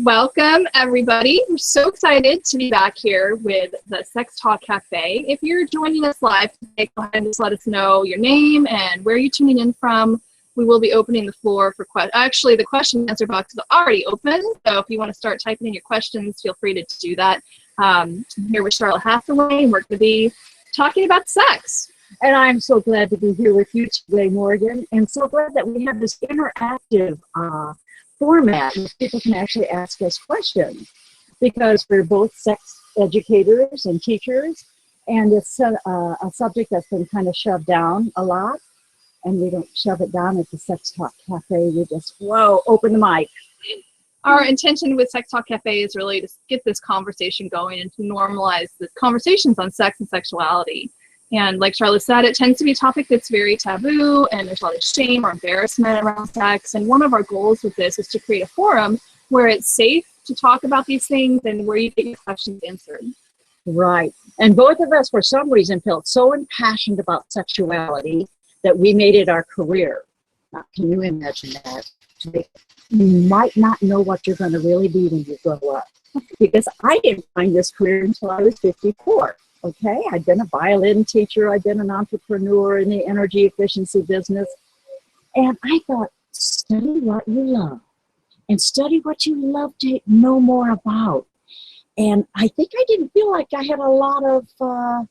Welcome, everybody. We're so excited to be back here with the Sex Talk Cafe. If you're joining us live today, go ahead and just let us know your name and where you're tuning in from. We will be opening the floor for questions. Actually, the question and answer box is already open, so if you want to start typing in your questions, feel free to do that. I'm here with Charla Hathaway, and we're going to be talking about sex. And I'm so glad to be here with you today, Morgan, and so glad that we have this interactive format where people can actually ask us questions, because we're both sex educators and teachers, and it's a subject that's been kind of shoved down a lot, and we don't shove it down at the Sex Talk Cafe. We just, whoa, open the mic. Our intention with Sex Talk Cafe is really to get this conversation going and to normalize the conversations on sex and sexuality. And like Charla said, it tends to be a topic that's very taboo, and there's a lot of shame or embarrassment around sex. And one of our goals with this is to create a forum where it's safe to talk about these things and where you get your questions answered. Right. And both of us, for some reason, felt so impassioned about sexuality that we made it our career. Now, can you imagine that? You might not know what you're going to really be when you grow up. Because I didn't find this career until I was 54. Okay, I'd been a violin teacher, I'd been an entrepreneur in the energy efficiency business, and I thought, study what you love, and study what you love to know more about. And I think I didn't feel like I had a lot of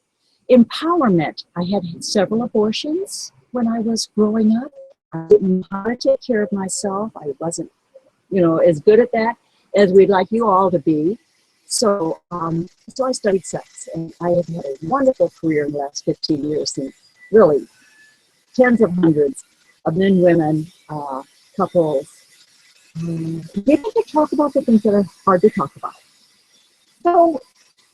empowerment. I had several abortions when I was growing up. I didn't know how to take care of myself. I wasn't, as good at that as we'd like you all to be. So I studied sex, and I have had a wonderful career in the last 15 years, and really tens of hundreds of men, women, couples. We have to talk about the things that are hard to talk about. So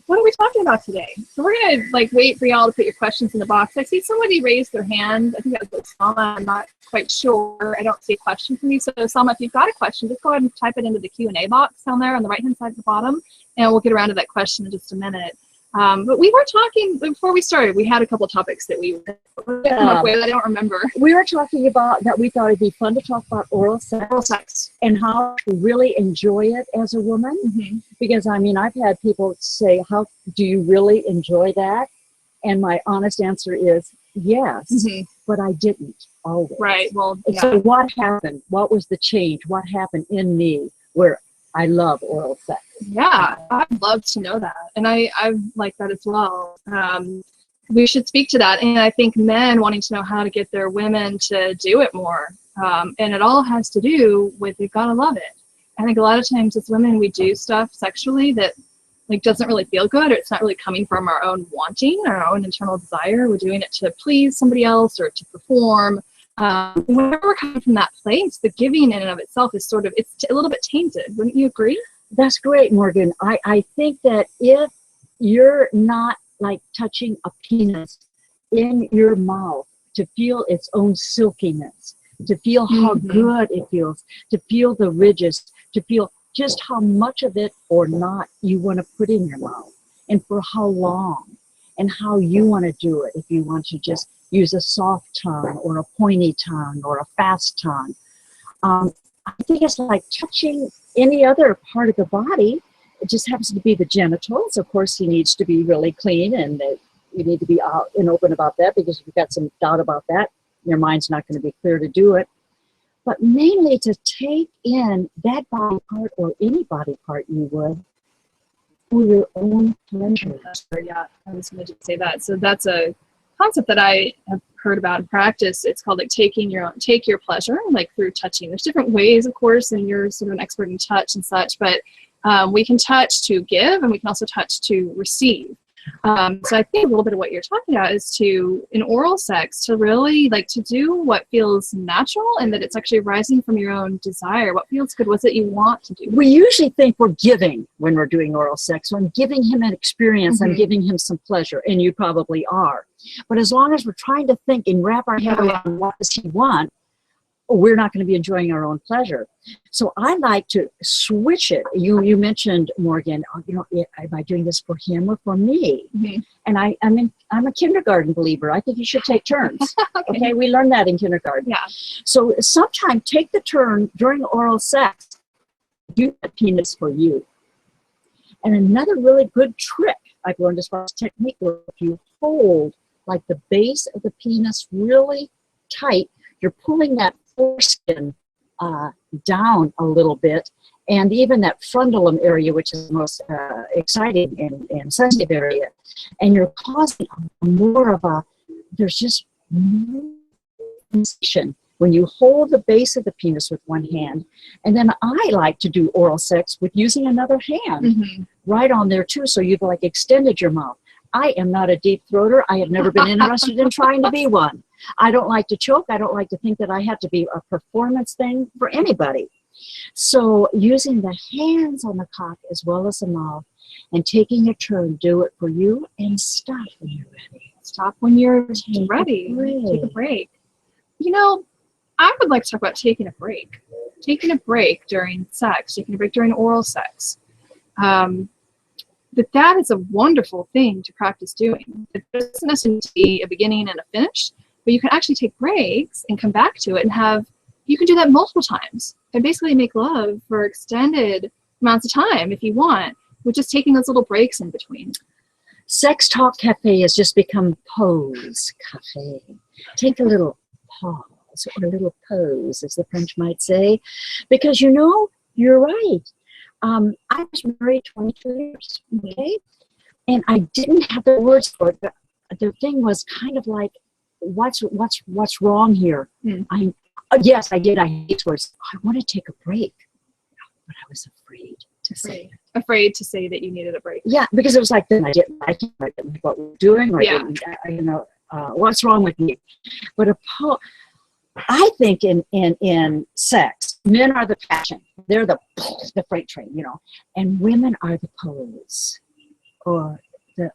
what are we talking about today? So we're going to wait for y'all to put your questions in the box. I see somebody raise their hand. I think that was Salma. I'm not quite sure. I don't see a question from you. So Salma, if you've got a question, just go ahead and type it into the Q&A box down there on the right-hand side at the bottom, and we'll get around to that question in just a minute. But we were talking, before we started, we had a couple of topics that we come up with. I don't remember. We were talking about that we thought it'd be fun to talk about oral sex and how to really enjoy it as a woman. Mm-hmm. Because, I've had people say, how do you really enjoy that? And my honest answer is yes, mm-hmm. but I didn't always. Right. Well, yeah. So what happened? What was the change? What happened in me where I love oral sex? Yeah, I'd love to know that. And I like that as well. We should speak to that. And I think men wanting to know how to get their women to do it more. And it all has to do with they've got to love it. I think a lot of times as women, we do stuff sexually that doesn't really feel good, or it's not really coming from our own wanting or our own internal desire. We're doing it to please somebody else or to perform. Whenever we're coming from that place, the giving in and of itself is it's a little bit tainted. Wouldn't you agree? That's great, Morgan. I think that if you're not touching a penis in your mouth to feel its own silkiness, to feel how mm-hmm. good it feels, to feel the ridges, to feel just how much of it or not you want to put in your mouth, and for how long, and how you want to do it. If you want to just use a soft tongue or a pointy tongue or a fast tongue. I think it's like touching any other part of the body. It just happens to be the genitals. Of course, he needs to be really clean, and you need to be out and open about that, because if you've got some doubt about that, your mind's not going to be clear to do it. But mainly to take in that body part, or any body part you would, for your own pleasure. Yeah, I was going to say that. So that's a concept that I have heard about in practice. It's called take your pleasure, through touching. There's different ways, of course, and you're sort of an expert in touch and such, but we can touch to give, and we can also touch to receive. So I think a little bit of what you're talking about is in oral sex, to really to do what feels natural, and that it's actually rising from your own desire. What feels good? What's it you want to do? We usually think we're giving when we're doing oral sex. So I'm giving him an experience. Mm-hmm. I'm giving him some pleasure, and you probably are. But as long as we're trying to think and wrap our head around what does he want, we're not going to be enjoying our own pleasure. So I like to switch it. You mentioned, Morgan, am I doing this for him or for me? Mm-hmm. And I'm a kindergarten believer. I think you should take turns. Okay, we learned that in kindergarten. Yeah. So sometime take the turn during oral sex do that penis for you. And another really good trick I've learned as far as technique, where if you hold like the base of the penis really tight, you're pulling that foreskin down a little bit, and even that frontalum area, which is the most exciting and sensitive area, and you're causing more of a, there's just more sensation when you hold the base of the penis with one hand. And then I like to do oral sex with using another hand right on there too, so you've like extended your mouth. I am not a deep throater. I have never been interested in trying to be one. I don't like to choke. I don't like to think that I have to be a performance thing for anybody. So using the hands on the cock as well as the mouth and taking your turn, do it for you, and stop when you're ready. Stop when you're ready. Take a break. You know, I would like to talk about taking a break. Taking a break during sex, taking a break during oral sex. That is a wonderful thing to practice doing. It doesn't necessarily be a beginning and a finish, but you can actually take breaks and come back to it and you can do that multiple times and basically make love for extended amounts of time if you want, with just taking those little breaks in between. Sex Talk Cafe has just become Pose Cafe. Take a little pause, or a little pose, as the French might say, because you know, you're right. I was married 22 years, okay? And I didn't have the words for it, but the thing was kind of like, what's wrong here? Yes, I did. I hate words. I want to take a break, but I was afraid to say it. Afraid to say that you needed a break. Yeah, because it was like, then I didn't like it. I didn't like what we were doing. Or yeah. What's wrong with me? But I think in sex, men are the passion. They're the freight train, you know, and women are the pose, or the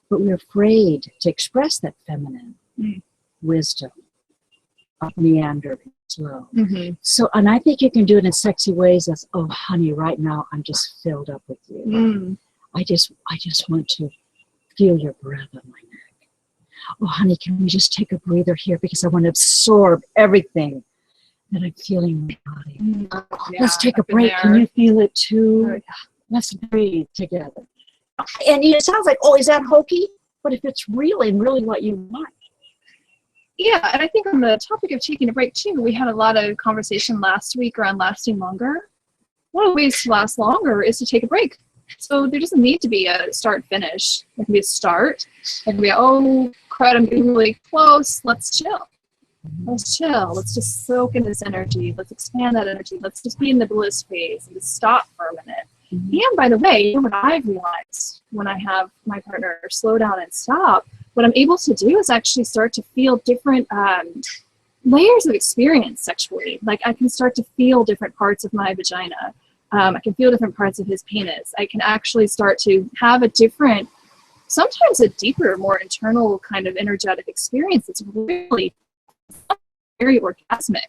but we're afraid to express that feminine wisdom of meandering slow. So, and I think you can do it in sexy ways as, oh, honey, right now I'm just filled up with you. I just want to feel your breath on my neck. Oh, honey, can we just take a breather here, because I want to absorb everything that I'm feeling in my body. Yeah, let's take a break. Can you feel it too? Oh, yeah. Let's breathe together. And it sounds like, oh, is that hokey? But if it's really what you want. Yeah, and I think on the topic of taking a break too, we had a lot of conversation last week around lasting longer. One of the ways to last longer is to take a break. So there doesn't need to be a start-finish. It can be a start. It can be, oh, crud, I'm getting really close. Let's chill. Let's chill. Let's just soak in this energy. Let's expand that energy. Let's just be in the bliss phase and just stop for a minute. And by the way, what I've realized when I have my partner slow down and stop, what I'm able to do is actually start to feel different layers of experience sexually. Like I can start to feel different parts of my vagina. I can feel different parts of his penis. I can actually start to have a different, sometimes a deeper, more internal kind of energetic experience that's really very orgasmic.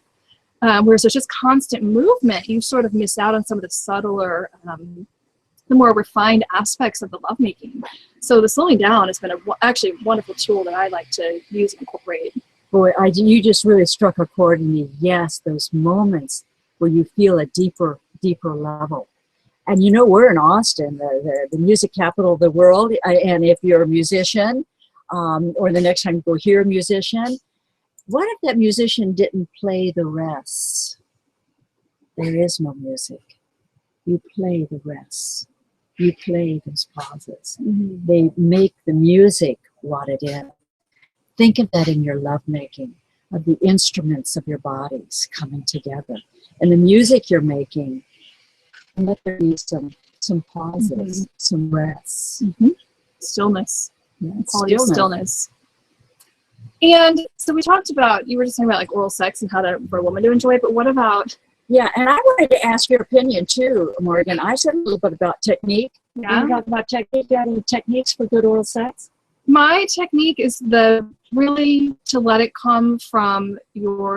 Whereas there's just constant movement, you sort of miss out on some of the subtler, the more refined aspects of the lovemaking. So the slowing down has been actually a wonderful tool that I like to use and incorporate. Boy, you just really struck a chord in me. Yes, those moments where you feel a deeper level. And you know, we're in Austin, the music capital of the world. And if you're a musician, or the next time you go hear a musician, what if that musician didn't play the rests? There is no music. You play the rests. You play those pauses. They make the music what it is. Think of that in your lovemaking, of the instruments of your bodies coming together. And the music you're making, let there be some pauses, some rests. Stillness. Yeah, quality of stillness. And so we talked about, you were just talking about like oral sex and how for a woman to enjoy it, but what about... Yeah, and I wanted to ask your opinion too, Morgan. I said a little bit about technique. Yeah. You talk about technique. Do you have any techniques for good oral sex? My technique is really to let it come from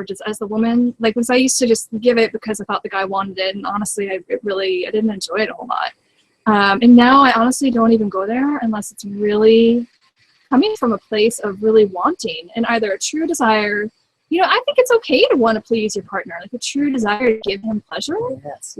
just as the woman, like, because I used to just give it because I thought the guy wanted it, and honestly, I didn't enjoy it a whole lot. And now I honestly don't even go there unless it's really coming from a place of really wanting and either a true desire I think it's okay to want to please your partner, like a true desire to give him pleasure. Yes,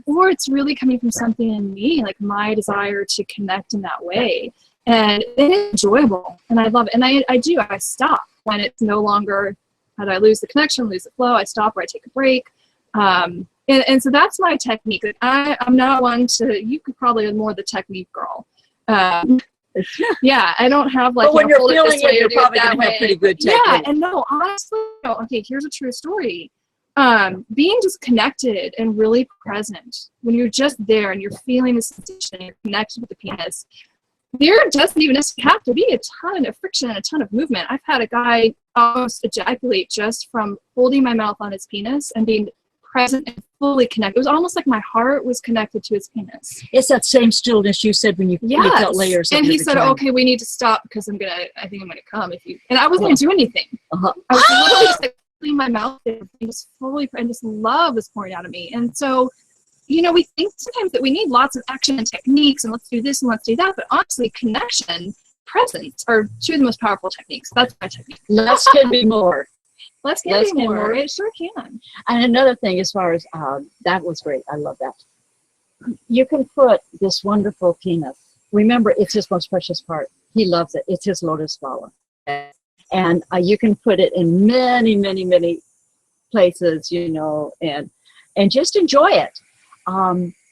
or it's really coming from something in me, like my desire to connect in that way. And it's enjoyable, and I love it. And I stop when it's no longer, how do I lose the connection, lose the flow, I stop or I take a break. And so that's my technique. Like I'm not one to, you could probably more the technique girl. Yeah, I don't have like, but when you're feeling it, you're probably going to have pretty good technique. Yeah, and no, honestly, okay, here's a true story. Being just connected and really present, when you're just there and you're feeling the sensation and you're connected with the penis, there doesn't even have to be a ton of friction and a ton of movement. I've had a guy almost ejaculate just from holding my mouth on his penis and being present and fully connected. It was almost like my heart was connected to his penis. It's that same stillness you said when you felt layers. And he said, "Okay, we need to stop because I think I'm gonna come if you." And I wasn't gonna do anything. I was literally just like putting my mouth there, and just fully, and just love was pouring out of me. And so, we think sometimes that we need lots of action and techniques, and let's do this and let's do that. But honestly, connection, presence are two of the most powerful techniques. That's my technique. Less can be more. Less can be more. It sure can. And another thing, as far as that was great. I love that. You can put this wonderful penis. Remember, it's his most precious part. He loves it. It's his lotus flower. And you can put it in many, many, many places, and just enjoy it.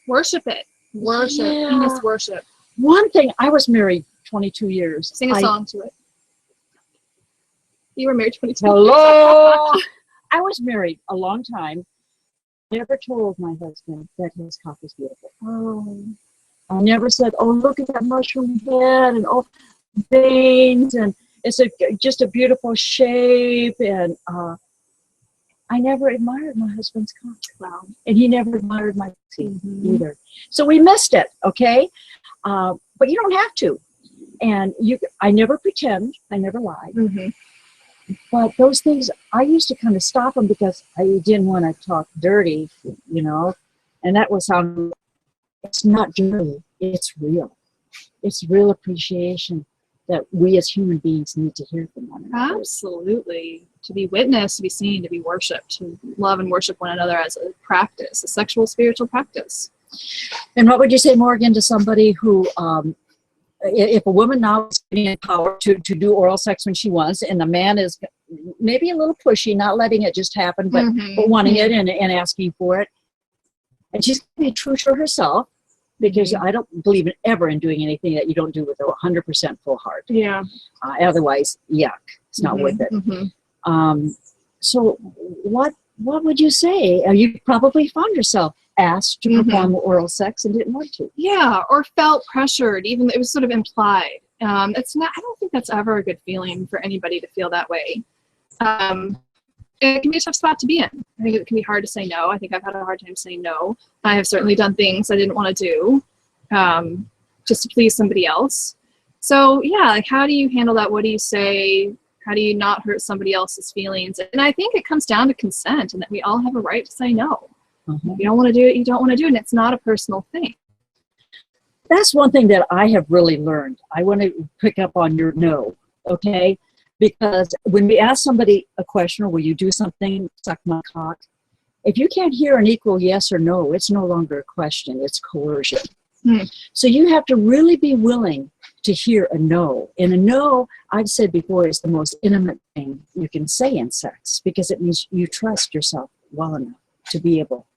Worship it. Worship. Yeah. Penis worship. One thing, I was married 22 years. Sing a song to it. You were married 22 Hello. I was married a long time. Never told my husband that his cock was beautiful. Oh. I never said, "Oh, look at that mushroom head and veins, and it's just a beautiful shape." And I never admired my husband's cock. Wow. And he never admired my teeth either. So we missed it, okay? But you don't have to. And I never pretend. I never lie. Mm-hmm. But those things, I used to kind of stop them because I didn't want to talk dirty, and that was how. It's not dirty. It's real. It's real appreciation that we as human beings need to hear from one another. Absolutely. To be witnessed, to be seen, to be worshipped, to love and worship one another as a practice, a sexual, spiritual practice. And what would you say, Morgan, to somebody who, if a woman now is getting empowered to do oral sex when she wants, and the man is maybe a little pushy, not letting it just happen, but wanting it and asking for it, and she's going to be true to herself, because I don't believe in doing anything that you don't do with a 100% full heart. Yeah. Otherwise, yuck. It's not worth it. So what would you say? You probably found yourself asked to perform oral sex and didn't want to. Yeah, or felt pressured. Even it was sort of implied. It's not. I don't think that's ever a good feeling for anybody to feel that way. It can be a tough spot to be in. I think it can be hard to say no. I think I've had a hard time saying no. I have certainly done things I didn't want to do just to please somebody else. So yeah, like how do you handle that? What do you say? How do you not hurt somebody else's feelings? And I think it comes down to consent, and that we all have a right to say no. If you don't want to do it, you don't want to do it, and it's not a personal thing. That's one thing that I have really learned. I want to pick up on your no, okay? Because when we ask somebody a question, or will you do something, suck my cock, if you can't hear an equal yes or no, it's no longer a question, it's coercion. So you have to really be willing to hear a no. And a no, I've said before, is the most intimate thing you can say in sex, because it means you trust yourself well enough to be able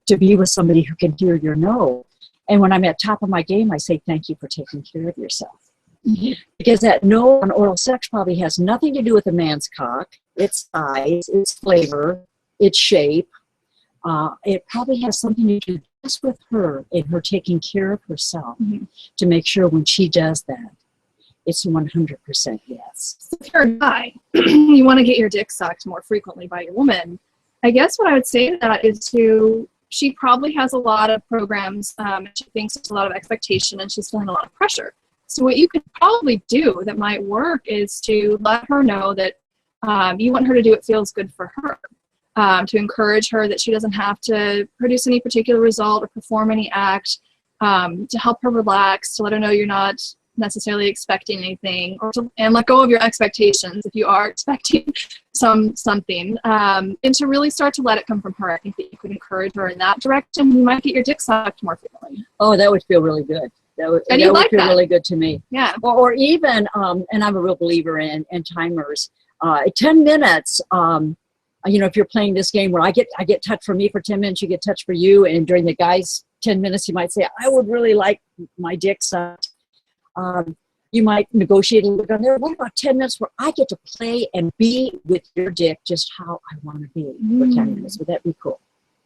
to be with somebody who can hear your no. And when I'm at top of my game, I say, thank you for taking care of yourself. Because that no on oral sex probably has nothing to do with a man's cock, its size, its flavor, its shape. It probably has something to do just with her and her taking care of herself to make sure when she does that, it's 100% yes. So if you're a guy, you want to get your dick sucked more frequently by your woman, I guess what I would say to that is she probably has a lot of programs, and she thinks there's a lot of expectation, and she's feeling a lot of pressure. So what you could probably do that might work is to let her know that you want her to do what feels good for her, to encourage her that she doesn't have to produce any particular result or perform any act, to help her relax, to let her know you're not necessarily expecting anything, and let go of your expectations if you are expecting something, and to really start to let it come from her. I think that you could encourage her in that direction. You might get your dick sucked more frequently. Oh, that would feel really good. That would feel really good to me. Yeah. Or even, and I'm a real believer in timers. 10 minutes. If you're playing this game where I get touch for me for 10 minutes, you get touch for you, and during the guys' 10 minutes, you might say, I would really like my dick sucked. You might negotiate a little bit on there. What about 10 minutes where I get to play and be with your dick just how I want to be for 10 minutes? Would that be cool?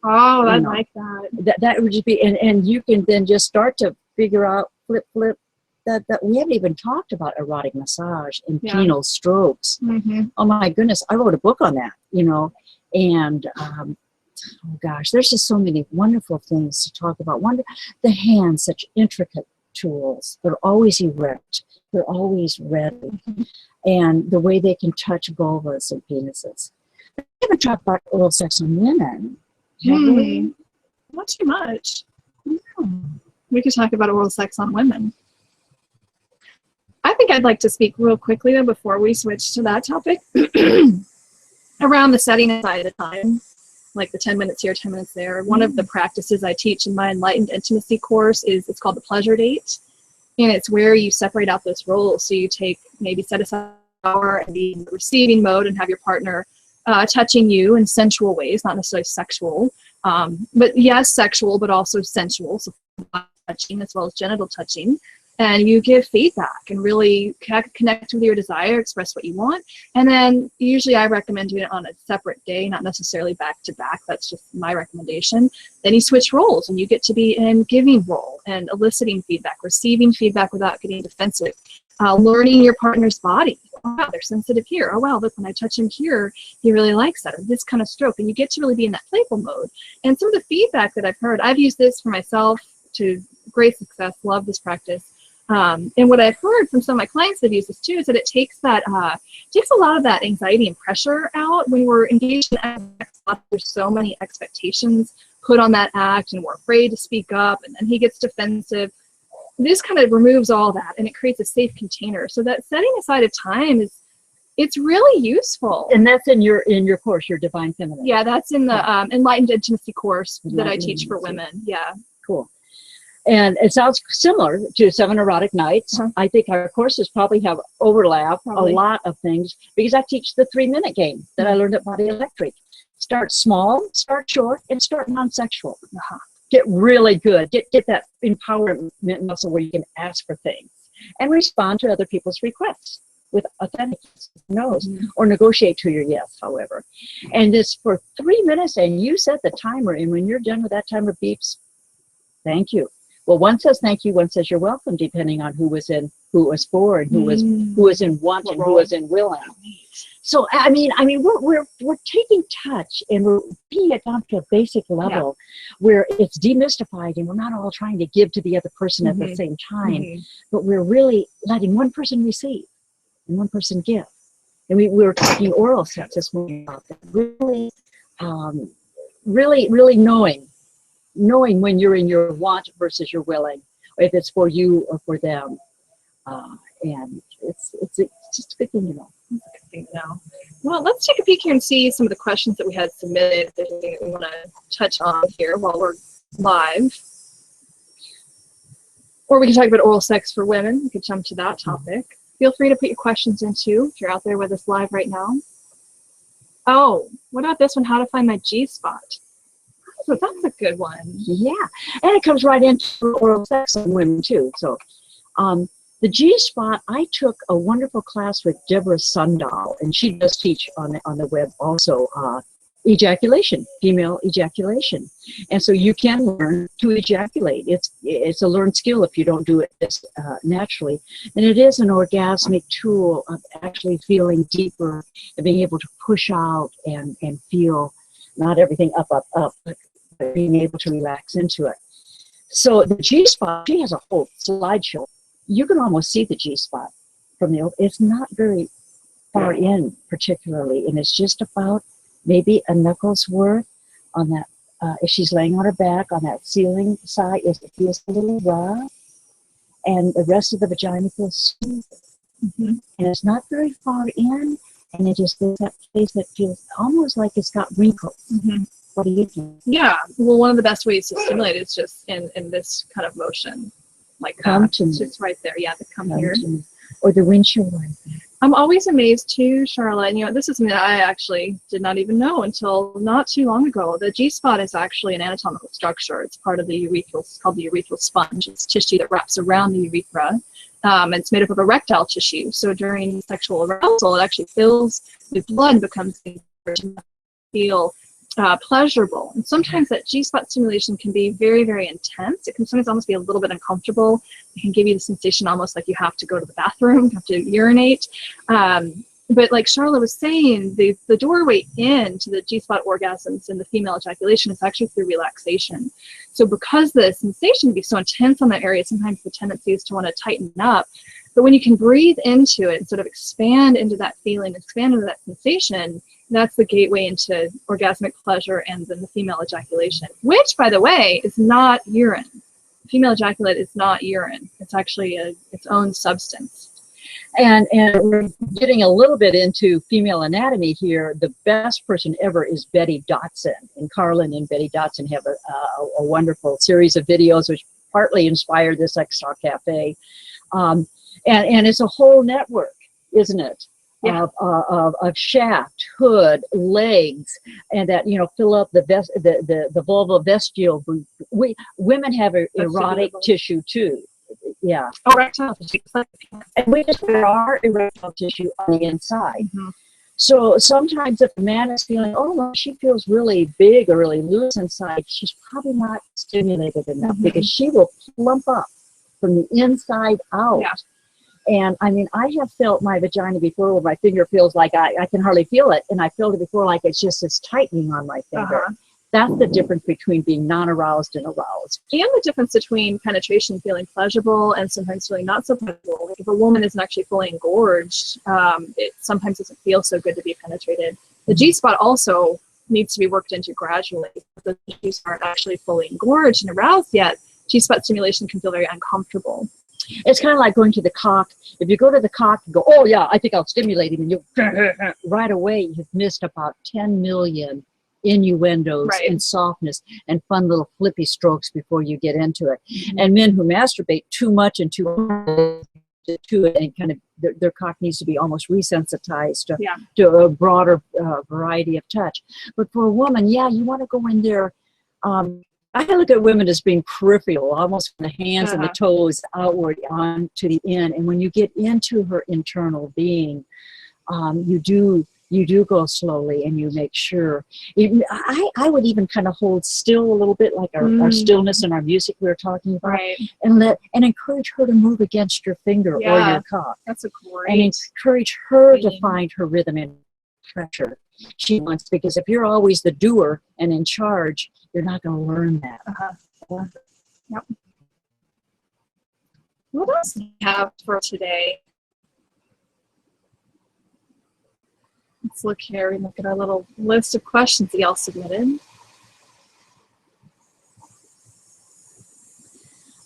Oh, I like that. That would just be, and you can then just start to figure out, flip, that we haven't even talked about erotic massage and penile strokes. Oh my goodness, I wrote a book on that, and oh gosh, there's just so many wonderful things to talk about. The hands, such intricate tools. They're always erect. They're always ready. And the way they can touch vulvas and penises. We haven't talked about oral sex on women. Not too much. We could talk about oral sex on women. I think I'd like to speak real quickly though before we switch to that topic around the setting aside of time, like the 10 minutes here, 10 minutes there. One of the practices I teach in my Enlightened Intimacy course it's called the pleasure date. And it's where you separate out those roles. So you maybe set aside an hour and be in the receiving mode and have your partner touching you in sensual ways, not necessarily sexual, but yes, sexual, but also sensual. So touching as well as genital touching. And you give feedback and really connect with your desire, express what you want. And then usually I recommend doing it on a separate day, not necessarily back to back. That's just my recommendation. Then you switch roles and you get to be in giving role and eliciting feedback, receiving feedback without getting defensive, learning your partner's body. Oh, wow, they're sensitive here. Oh, wow, look, when I touch him here, he really likes that, or this kind of stroke. And you get to really be in that playful mode. And some of the feedback that I've heard, I've used this for myself to great success, love this practice. And what I've heard from some of my clients that have used this too is that it takes a lot of that anxiety and pressure out when we're engaged in acts. There's so many expectations put on that act, and we're afraid to speak up, and then he gets defensive. This kind of removes all that, and it creates a safe container. So that setting aside of time it's really useful. And that's in your course, your Divine Feminine. Yeah, that's in the Enlightened Intimacy course that I teach for women. Yeah. Cool. And it sounds similar to 7 Erotic Nights. I think our courses probably have overlap, a lot of things, because I teach the 3-minute game that I learned at Body Electric. Start small, start short, and start non-sexual. Get really good. Get that empowerment muscle where you can ask for things and respond to other people's requests with authentic no's, or negotiate to your yes, however. And it's for 3 minutes, and you set the timer, and when you're done with that timer beeps, thank you. Well, one says thank you, one says you're welcome, depending on who it was for, and who was in want and who was in willing. So I mean, we're taking touch, and we're bringing it down to a basic level where it's demystified, and we're not all trying to give to the other person at the same time, but we're really letting one person receive and one person give. And we were talking oral sex this morning about that. Really knowing when you're in your want versus your willing, if it's for you or for them, and it's just a good thing to know. It's a good thing to know. Well, let's take a peek here and see some of the questions that we had submitted. If there's anything that we want to touch on here while we're live, or we can talk about oral sex for women. We could jump to that topic. Feel free to put your questions in too if you're out there with us live right now. Oh, what about this one? How to find my G-spot? So that's a good one. Yeah, and it comes right into oral sex on women too. So the G-spot, I took a wonderful class with Deborah Sundahl, and she does teach on the web also ejaculation, female ejaculation. And so you can learn to ejaculate. It's a learned skill if you don't do it naturally. And it is an orgasmic tool of actually feeling deeper and being able to push out and feel not everything up, but being able to relax into it. So the G-spot, she has a whole slideshow. You can almost see the G-spot from the, it's not very far in particularly, and it's just about maybe a knuckle's worth on that, if she's laying on her back on that ceiling side, if it feels a little rough, and the rest of the vagina feels smooth. Mm-hmm. And it's not very far in, and it just is that place that feels almost like it's got wrinkles. Mm-hmm. What do you think? Yeah. Well, one of the best ways to stimulate is just in this kind of motion, like Come that. to me. It's just right there. Yeah, the come here. To me. Or the windshield wiper. I'm always amazed too, Charla, and this is something that I actually did not even know until not too long ago. The G-spot is actually an anatomical structure. It's part of the urethral, it's called the urethral sponge. It's tissue that wraps around the urethra. It's made up of erectile tissue. So during sexual arousal, it actually fills with blood and becomes feel pleasurable. And sometimes that G-spot stimulation can be very, very intense. It can sometimes almost be a little bit uncomfortable. It can give you the sensation almost like you have to go to the bathroom, you have to urinate. But like Charla was saying, the doorway into the G-spot orgasms and the female ejaculation is actually through relaxation. So because the sensation can be so intense on that area, sometimes the tendency is to want to tighten up. But when you can breathe into it and sort of expand into that feeling, expand into that sensation, that's the gateway into orgasmic pleasure and then the female ejaculation, which, by the way, is not urine. Female ejaculate is not urine. It's actually its own substance. And we're getting a little bit into female anatomy here. The best person ever is Betty Dotson. And Carlin and Betty Dotson have a wonderful series of videos which partly inspired this Sex Talk Cafe. And it's a whole network, isn't it? Yeah. Of shaft, hood, legs, and that fill up the vulva vestigial. Women have erotic tissue too. Yeah. Erectile tissue. And we just wear our erectile tissue on the inside. Mm-hmm. So sometimes if a man is feeling, oh, well, she feels really big or really loose inside, she's probably not stimulated enough because she will plump up from the inside out. Yeah. And I mean, I have felt my vagina before where my finger feels like I can hardly feel it. And I felt it before like it's just this tightening on my finger. That's the difference between being non-aroused and aroused. And the difference between penetration feeling pleasurable and sometimes feeling not so pleasurable. Like if a woman isn't actually fully engorged, it sometimes doesn't feel so good to be penetrated. The G-spot also needs to be worked into gradually. If the tissues aren't actually fully engorged and aroused yet, G-spot stimulation can feel very uncomfortable. It's kind of like going to the cock. If you go to the cock and go, oh yeah, I think I'll stimulate him, and you right away you've missed about 10 million innuendos and softness and fun little flippy strokes before you get into it. And men who masturbate too much and too hard to it, and kind of their cock needs to be almost resensitized to a broader variety of touch. But for a woman, yeah, you want to go in there. I look at women as being peripheral, almost from the hands and the toes outward on to the end. And when you get into her internal being, you do go slowly and you make sure. I would even kind of hold still a little bit, like our stillness and our music we were talking about, and encourage her to move against your finger or your cock. That's a great. And encourage her to find her rhythm and pressure she wants, because if you're always the doer and in charge, you're not going to learn that. Yep. What else do we have for today? Let's look here and look at our little list of questions that y'all submitted.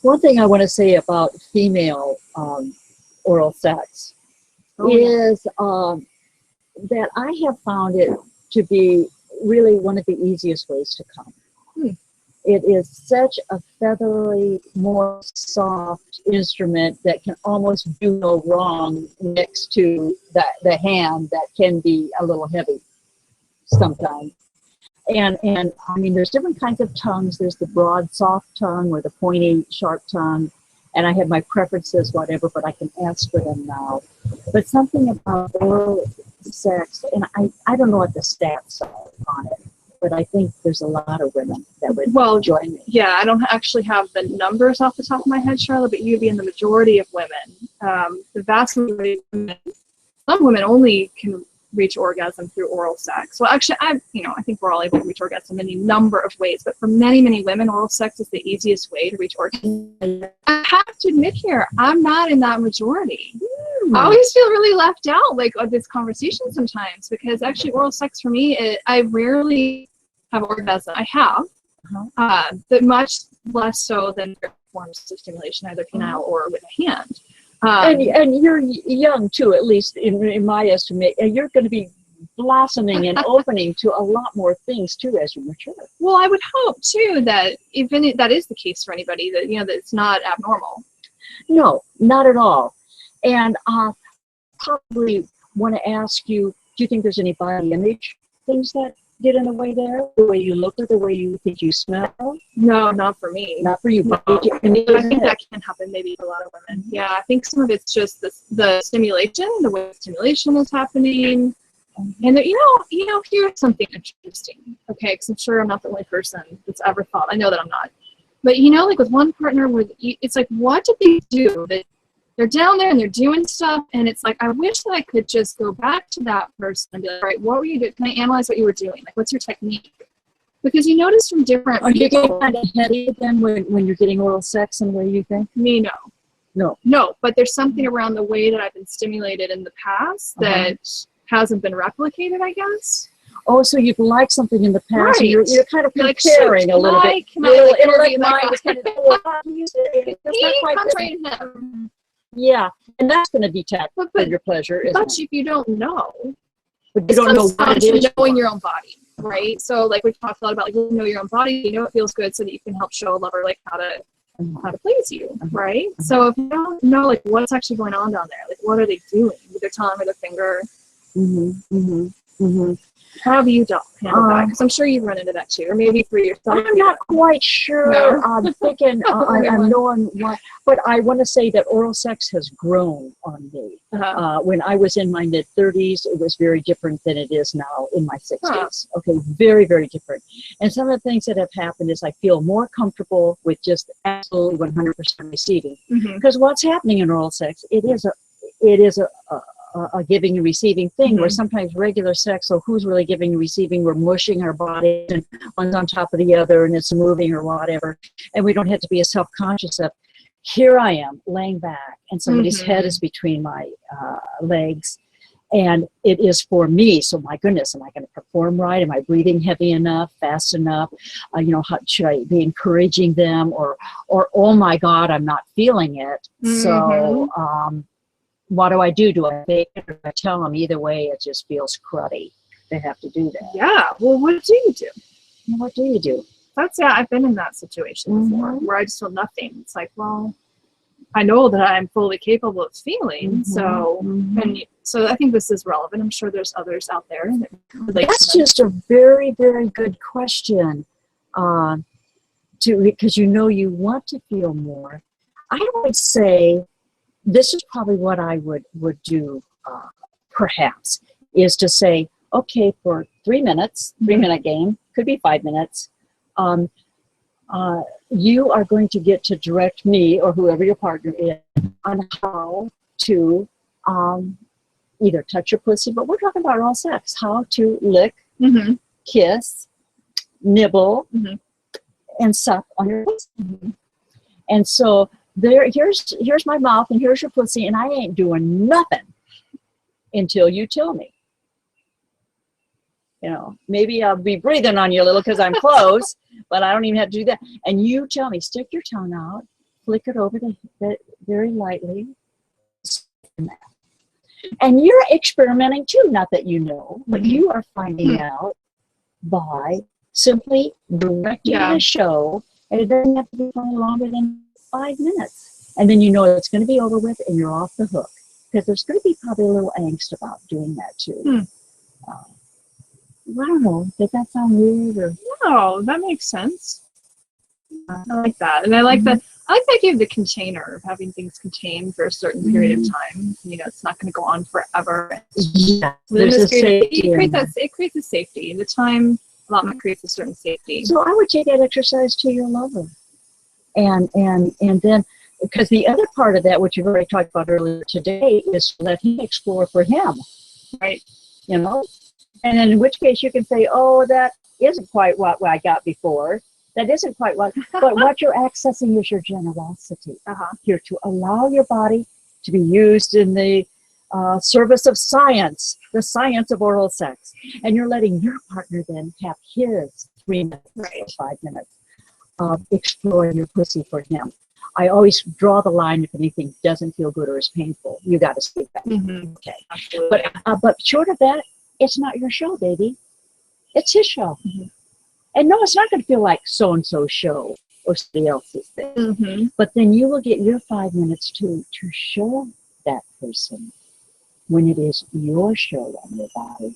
One thing I want to say about female oral sex is that I have found it to be really one of the easiest ways to come. It is such a feathery, more soft instrument that can almost do no wrong next to the hand that can be a little heavy sometimes. And I mean, there's different kinds of tongues. There's the broad, soft tongue or the pointy, sharp tongue. And I have my preferences, whatever, but I can ask for them now. But something about oral sex, and I don't know what the stats are on it, but I think there's a lot of women that would join me. Yeah, I don't actually have the numbers off the top of my head, Charlotte, but you'd be in the majority of women. The vast majority of women, some women only can reach orgasm through oral sex. Well, actually, I think we're all able to reach orgasm in any number of ways, but for many, many women, oral sex is the easiest way to reach orgasm. I have to admit here, I'm not in that majority. I always feel really left out, like, of this conversation sometimes, because actually oral sex for me, I rarely have orgasm. I have, but much less so than forms of stimulation, either penile or with a hand. And you're young too, at least in my estimate, and you're going to be blossoming and opening to a lot more things too as you mature. Well, I would hope too that even if that is the case for anybody, that that it's not abnormal. No, not at all. And probably want to ask you, do you think there's any body image things that get in the way there? The way you look or the way you think you smell? No, not for me. Not for you. No. But I think that can happen maybe for a lot of women. Yeah, I think some of it's just the stimulation, the way the stimulation is happening. And here's something interesting. Okay, because I'm sure I'm not the only person that's ever thought. I know that I'm not. But like with one partner, where it's like, what did they do? That they're down there and they're doing stuff, and it's like, I wish that I could just go back to that person and be like, all right, what were you doing? Can I analyze what you were doing? Like, what's your technique? Because you notice from different Are you getting kind of heady then when you're getting oral sex and the way you think? Me, no. No, But there's something around the way that I've been stimulated in the past that hasn't been replicated, I guess. Oh, so you'd like something in the past, Right. and you're kind of Like, comparing a little bit. Can I interview that Mine guy? was kind of, oh, that's not He quite comes good. right in him. Yeah, and that's going to detract But from your pleasure, isn't But it? if you don't know, But you don't know comes what down it to is. knowing your own body, right? So like we talked a lot about, like, you know your own body, you know it feels good, so that you can help show a lover like how to please you, right? So if you don't know like what's actually going on down there, like what are they doing with their tongue or their finger? How do you handle that? Because I'm sure you've run into that too, or maybe for yourself. I'm not quite sure. No. I'm thinking, I'm knowing what, but I want to say that oral sex has grown on me. When I was in my mid-30s, it was very different than it is now in my 60s. Okay, very, very different. And some of the things that have happened is I feel more comfortable with just absolutely 100% receiving. Because what's happening in oral sex, it is a giving and receiving thing, where sometimes regular sex, so who's really giving and receiving, we're mushing our bodies and one's on top of the other and it's moving or whatever, and we don't have to be as self-conscious of, here I am laying back and somebody's head is between my legs, and it is for me. So my goodness, am I going to perform right? Am I breathing heavy enough, fast enough? How should I be encouraging them, or oh my God, I'm not feeling it. So what do I do? Do I fake it, or do I tell them? Either way, it just feels cruddy. They have to do that. Yeah. Well, what do you do? What do you do? I've been in that situation before, where I just feel nothing. It's like, well, I know that I'm fully capable of feeling, so I think this is relevant. I'm sure there's others out there. That's just a very, very good question. Because you want to feel more. I would say, this is probably what I would do, perhaps, is to say, okay, for 3 minutes, 3-minute game, could be 5 minutes, you are going to get to direct me or whoever your partner is on how to either touch your pussy, but we're talking about oral sex, how to lick, kiss, nibble, and suck on your pussy. And so here's my mouth and here's your pussy, and I ain't doing nothing until you tell me. Maybe I'll be breathing on you a little because I'm close, but I don't even have to do that. And you tell me, stick your tongue out, flick it over very lightly. And you're experimenting too, not that you know, but you are finding out by simply directing the show, and it doesn't have to be longer than 5 minutes. And then it's going to be over with and you're off the hook. Because there's going to be probably a little angst about doing that too. I don't know. Does that sound weird? Or? No, that makes sense. I like that. And I like that. I like the idea of the container, of having things contained for a certain period of time. It's not going to go on forever. Yeah, it creates a safety. The time allotment creates a certain safety. So I would take that exercise to your lover. And then, because the other part of that, which you've already talked about earlier today, is to let him explore for him. Right. And then in which case you can say, oh, that isn't quite what I got before. That isn't quite what, but what you're accessing is your generosity. Here to allow your body to be used in the service of science, the science of oral sex. And you're letting your partner then have his 3 minutes or 5 minutes of exploring your pussy for him. I always draw the line if anything doesn't feel good or is painful. You got to speak up. Okay. Absolutely. But short of that, it's not your show, baby. It's his show. And no, it's not going to feel like so-and-so's show or somebody else's thing. But then you will get your 5 minutes to show that person when it is your show on your body.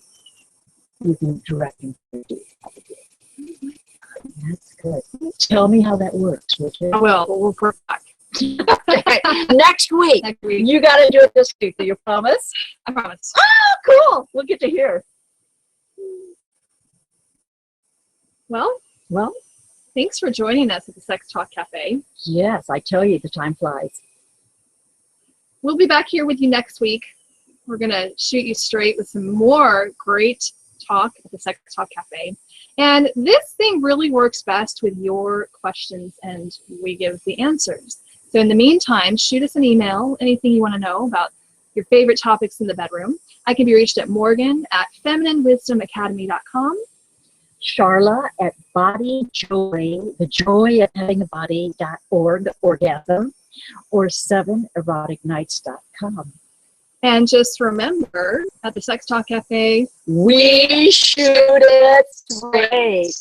You can direct and do it. That's good. Tell me how that works, would you? I will. We'll report back. Okay. Next week. Next week. You got to do it this week. Do you promise? I promise. Oh, cool. We'll get to hear. Well, thanks for joining us at the Sex Talk Cafe. Yes, I tell you, the time flies. We'll be back here with you next week. We're going to shoot you straight with some more great talk at the Sex Talk Cafe. And this thing really works best with your questions, and we give the answers. So in the meantime, shoot us an email, anything you want to know about your favorite topics in the bedroom. I can be reached at morgan@femininewisdomacademy.com. Charla at bodyjoy, the joy of having a body.org, orgasm, or 7eroticnights.com. And just remember, at the Sex Talk Cafe, we shoot it straight.